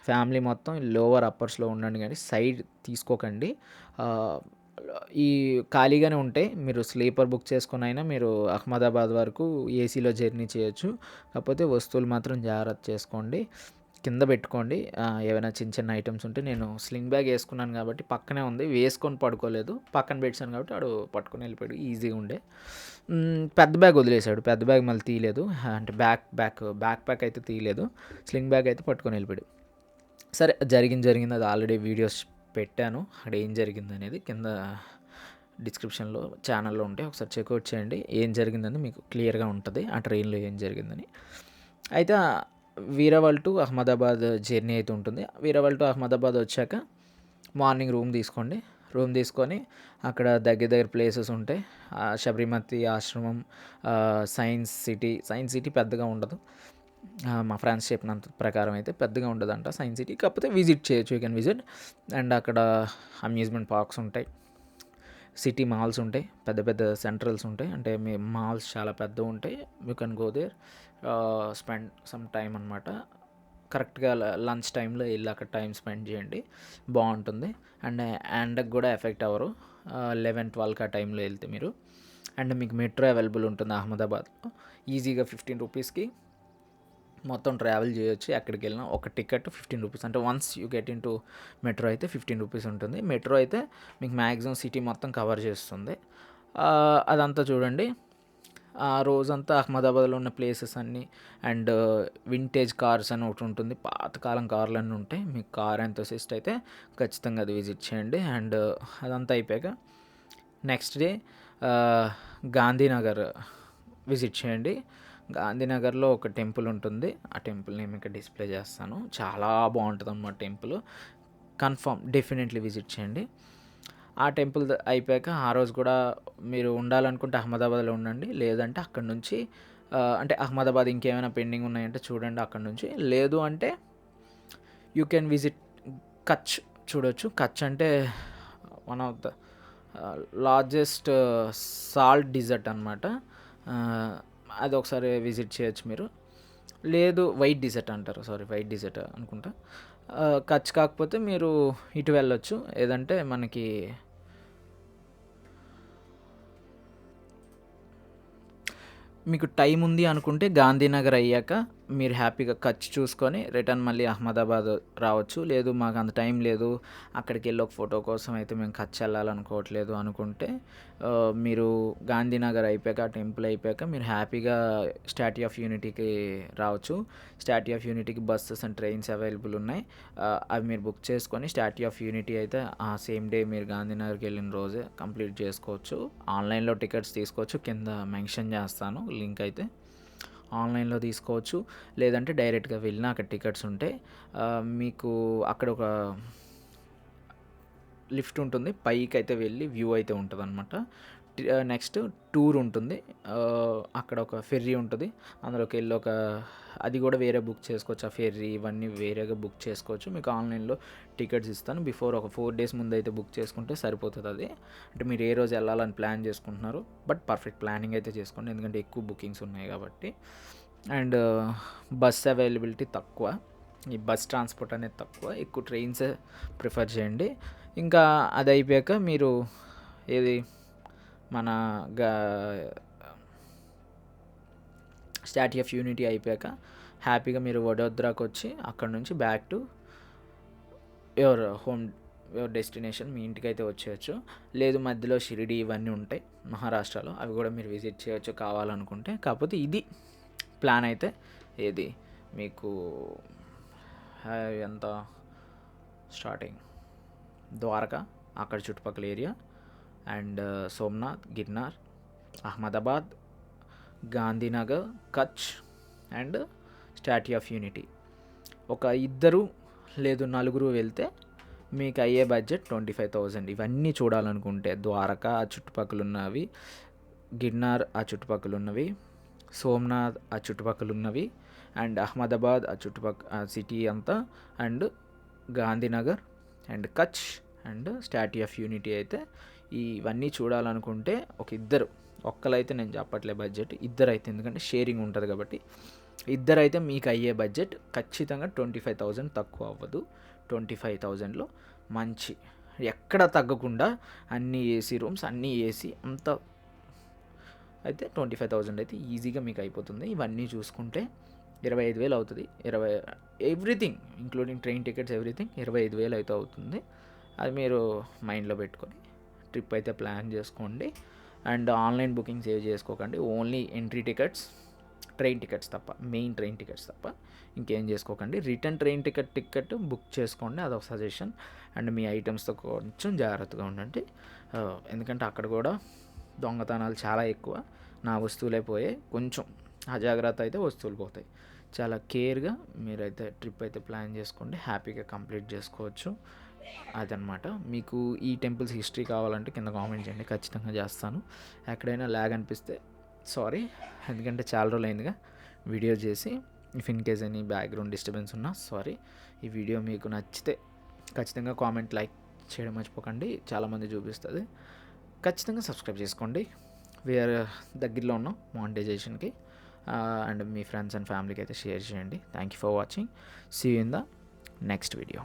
Speaker 1: ఫ్యామిలీ మొత్తం లోవర్ అప్పర్స్‌లో ఉండండి గానీ సైడ్ తీసుకోకండి. ఈ ఖాళీగానే ఉంటాయి. మీరు స్లీపర్ బుక్ చేసుకొనైనా మీరు అహ్మదాబాద్ వరకు ఏసీలో జర్నీ చేయొచ్చు. కాకపోతే వస్తువులు మాత్రం జాగ్రత్త చేసుకోండి. కింద పెట్టుకోండి. ఏవైనా చిన్న చిన్న ఐటెమ్స్ ఉంటే నేను స్లింగ్ బ్యాగ్ వేసుకున్నాను కాబట్టి పక్కనే ఉంది. వేసుకొని పడుకోలేదు. పక్కన పెట్టాను కాబట్టి ఆడు పట్టుకొని వెళ్ళిపోయాడు. ఈజీగా ఉండే. పెద్ద బ్యాగ్ వదిలేసాడు. పెద్ద బ్యాగ్ మళ్ళీ తీయలేదు. అంటే బ్యాక్ ప్యాక్ అయితే తీయలేదు. స్లింగ్ బ్యాగ్ అయితే పట్టుకొని వెళ్ళిపోయాడు. సరే జరిగింది. అది ఆల్రెడీ వీడియోస్ పెట్టాను. అక్కడ ఏం జరిగింది అనేది కింద డిస్క్రిప్షన్లో ఛానల్లో ఉంటే ఒకసారి చెక్అవుట్ చేయండి. ఏం జరిగిందని మీకు క్లియర్గా ఉంటుంది. ఆ ట్రైన్లో ఏం జరిగిందని. అయితే వీరవల్ టు అహ్మదాబాద్ జర్నీ అయితే ఉంటుంది. వీరవల్ టు అహ్మదాబాద్ వచ్చాక మార్నింగ్ రూమ్ తీసుకోండి. రూమ్ తీసుకొని అక్కడ దగ్గర ప్లేసెస్ ఉంటాయి. శబరిమతి ఆశ్రమం, సైన్స్ సిటీ పెద్దగా ఉండదు. మా ఫ్రెండ్స్ చెప్పినంత ప్రకారం అయితే పెద్దగా ఉండదంట సైన్స్ సిటీ. కాకపోతే విజిట్ చేయొచ్చు, యూ కెన్ విజిట్. అండ్ అక్కడ అమ్యూజ్మెంట్ పార్క్స్ ఉంటాయి, సిటీ మాల్స్ ఉంటాయి, పెద్ద పెద్ద సెంట్రల్స్ ఉంటాయి. అంటే మీ మాల్స్ చాలా పెద్దగా ఉంటాయి. You can go there, spend some time అనమాట. కరెక్ట్గా లంచ్ టైంలో వెళ్ళి అక్కడ టైం స్పెండ్ చేయండి, బాగుంటుంది. అండ్ ఎండకు కూడా ఎఫెక్ట్ అవ్వరు 11-12 ఆ టైంలో వెళ్తే మీరు. అండ్ మీకు మెట్రో అవైలబుల్ ఉంటుంది అహ్మదాబాద్లో. ఈజీగా 15 రూపీస్కి మొత్తం ట్రావెల్ చేయొచ్చు. ఎక్కడికి వెళ్ళినా ఒక టికెట్ 15 రూపీస్. అంటే once you get in to metro అయితే 15 రూపీస్ ఉంటుంది. మెట్రో అయితే మీకు మ్యాక్సిమం సిటీ మొత్తం కవర్ చేస్తుంది. అదంతా చూడండి. ఆ రోజంతా అహ్మదాబాద్లో ఉన్న ప్లేసెస్ అన్నీ. అండ్ వింటేజ్ కార్స్ అని ఒకటి ఉంటుంది, పాతకాలం కార్లు అన్నీ ఉంటాయి. మీకు కార్ ఎంతోసిస్ట్ అయితే ఖచ్చితంగా అది విజిట్ చేయండి. అండ్ అదంతా అయిపోయాక నెక్స్ట్ డే గాంధీనగర్ విజిట్ చేయండి. గాంధీనగర్లో ఒక టెంపుల్ ఉంటుంది. ఆ టెంపుల్ నేమ్ ఇక్కడ డిస్ప్లే చేస్తాను. చాలా బాగుంటుంది అన్నమాట టెంపుల్. కన్ఫర్మ్ డెఫినెట్లీ విజిట్ చేయండి. ఆ టెంపుల్ అయిపోయాక ఆ రోజు కూడా మీరు ఉండాలనుకుంటే అహ్మదాబాద్లో ఉండండి. లేదంటే అక్కడ నుంచి అంటే అహ్మదాబాద్ ఇంకేమైనా పెండింగ్ ఉన్నాయంటే చూడండి అక్కడ నుంచి. లేదు అంటే యూ కెన్ విజిట్ కచ్ చూడొచ్చు. కచ్ అంటే one of the largest salt desert అనమాట. అది ఒకసారి విజిట్ చేయొచ్చు మీరు. లేదు వైట్ డిజర్ట్ అంటారు, వైట్ డిజర్ట్ అనుకుంటా. కచ్ కాకపోతే మీరు ఇటు వెళ్ళొచ్చు. ఏదంటే మనకి మీకు టైం ఉంది అనుకుంటే గాంధీనగర్ అయ్యాక మీరు హ్యాపీగా కచ్ చూసుకొని రిటర్న్ మళ్ళీ అహ్మదాబాద్ రావచ్చు. లేదు మాకు అంత టైం లేదు, అక్కడికి వెళ్ళి ఒక ఫోటో కోసం అయితే మేము కచ్ వెళ్ళాలనుకోవట్లేదు అనుకుంటే మీరు గాంధీనగర్ అయిపోయాక, ఆ టెంపుల్ అయిపోయాక మీరు హ్యాపీగా స్టాట్యూ ఆఫ్ యూనిటీకి రావచ్చు. స్టాట్యూ ఆఫ్ యూనిటీకి బస్సెస్ అండ్ ట్రైన్స్ అవైలబుల్ ఉన్నాయి. అవి మీరు బుక్ చేసుకొని స్టాట్యూ ఆఫ్ యూనిటీ అయితే ఆ సేమ్ డే మీరు గాంధీనగర్కి వెళ్ళిన రోజే కంప్లీట్ చేసుకోవచ్చు. ఆన్లైన్లో టికెట్స్ తీసుకోవచ్చు. కింద మెన్షన్ చేస్తాను లింక్ అయితే. ఆన్లైన్లో తీసుకోవచ్చు. లేదంటే డైరెక్ట్గా వెళ్ళినా అక్కడ టికెట్స్ ఉంటాయి. మీకు అక్కడ ఒక లిఫ్ట్ ఉంటుంది, పైకి అయితే వెళ్ళి వ్యూ అయితే ఉంటుంది అనమాట. నెక్స్ట్ టూర్ ఉంటుంది. అక్కడ ఒక ఫెర్రీ ఉంటుంది, అందులోకి వెళ్ళి అది కూడా వేరే బుక్ చేసుకోవచ్చు. ఆ ఫెర్రీ ఇవన్నీ వేరేగా బుక్ చేసుకోవచ్చు. మీకు ఆన్లైన్లో టికెట్స్ ఇస్తాను. బిఫోర్ ఒక 4 days ముందు అయితే బుక్ చేసుకుంటే సరిపోతుంది. అది అంటే మీరు ఏ రోజు వెళ్ళాలని ప్లాన్ చేసుకుంటున్నారు, బట్ పర్ఫెక్ట్ ప్లానింగ్ అయితే చేసుకోండి, ఎందుకంటే ఎక్కువ బుకింగ్స్ ఉన్నాయి కాబట్టి. అండ్ బస్ అవైలబిలిటీ తక్కువ, ఈ బస్ ట్రాన్స్పోర్ట్ అనేది తక్కువ, ఎక్కువ ట్రైన్స్ ప్రిఫర్ చేయండి. ఇంకా అది అయిపోయాక మీరు ఏది మన స్టాట్యూ ఆఫ్ యూనిటీ అయిపోయాక హ్యాపీగా మీరు వడోదరాకు వచ్చి అక్కడ నుంచి బ్యాక్ టు యువర్ డెస్టినేషన్, మీ ఇంటికి అయితే వచ్చేయచ్చు. లేదు మధ్యలో షిరిడి ఇవన్నీ ఉంటాయి మహారాష్ట్రలో, అవి కూడా మీరు విజిట్ చేయొచ్చు కావాలనుకుంటే. కాకపోతే ఇది ప్లాన్ అయితే ఏది మీకు ఎంత స్టార్టింగ్ ద్వారకా అక్కడ చుట్టుపక్కల area, and Somnath, Girnar, Ahmedabad, Gandhinagar, Kutch and statue of unity. ఒక 2 లేదు 4 వెళ్తే మీకు అయ్యే బడ్జెట్ 25,000. ఇవన్నీ చూడాలనుకుంటే ద్వారకా ఆ చుట్టుపక్కల ఉన్నవి, గిర్నార్ ఆ చుట్టుపక్కల ఉన్నవి, సోమనాథ్ ఆ చుట్టుపక్కల ఉన్నవి, అండ్ అహ్మదాబాద్ ఆ చుట్టుపక్కల సిటీ అంతా, and Gandhinagar and Kutch and statue of unity అయితే ఇవన్నీ చూడాలనుకుంటే ఒక్కలైతే నేను చెప్పట్లే బడ్జెట్, ఇద్దరైతే, ఎందుకంటే షేరింగ్ ఉంటుంది కాబట్టి ఇద్దరైతే మీకు అయ్యే బడ్జెట్ ఖచ్చితంగా 25,000 తక్కువ అవ్వదు. 25,000లో మంచి ఎక్కడ తగ్గకుండా అన్ని ఏసీ రూమ్స్, అన్నీ ఏసీ అంతా అయితే 25,000 అయితే ఈజీగా మీకు అయిపోతుంది. ఇవన్నీ చూసుకుంటే 25,000 అవుతుంది. Everything including train tickets everything 25,000 అయితే అవుతుంది. అది మీరు మైండ్లో పెట్టుకొని ట్రిప్ అయితే ప్లాన్ చేసుకోండి. అండ్ ఆన్లైన్ బుకింగ్ సేవ్ చేసుకోకండి. Only entry tickets, train tickets తప్ప, మెయిన్ ట్రైన్ టికెట్స్ తప్ప ఇంకేం చేసుకోకండి. రిటర్న్ ట్రైన్ టికెట్ బుక్ చేసుకోండి, అదొక సజెషన్. అండ్ మీ ఐటమ్స్తో కొంచెం జాగ్రత్తగా ఉండండి, ఎందుకంటే అక్కడ కూడా దొంగతనాలు చాలా ఎక్కువ. నా వస్తువులే పోయాయి, కొంచెం అజాగ్రత్త అయితే వస్తువులు పోతాయి. చాలా కేర్గా మీరైతే ట్రిప్ అయితే ప్లాన్ చేసుకోండి, హ్యాపీగా కంప్లీట్ చేసుకోవచ్చు. అదనమాట. మీకు ఈ టెంపుల్స్ హిస్టరీ కావాలంటే కింద కామెంట్ చేయండి, ఖచ్చితంగా చేస్తాను. ఎక్కడైనా ల్యాగ్ అనిపిస్తే సారీ, ఎందుకంటే చాలా రోజులు అయిందిగా వీడియో చేసి. If in case any background disturbance ఉన్నా సారీ. ఈ వీడియో మీకు నచ్చితే ఖచ్చితంగా కామెంట్, లైక్ చేయడం మర్చిపోకండి, చాలామంది చూపిస్తుంది. ఖచ్చితంగా సబ్స్క్రైబ్ చేసుకోండి. వీఆర్ దగ్గరలో ఉన్నాం మానిటైజేషన్కి. అండ్ మీ ఫ్రెండ్స్ అండ్ ఫ్యామిలీకి అయితే షేర్ చేయండి. Thank you for watching. See you in the next video.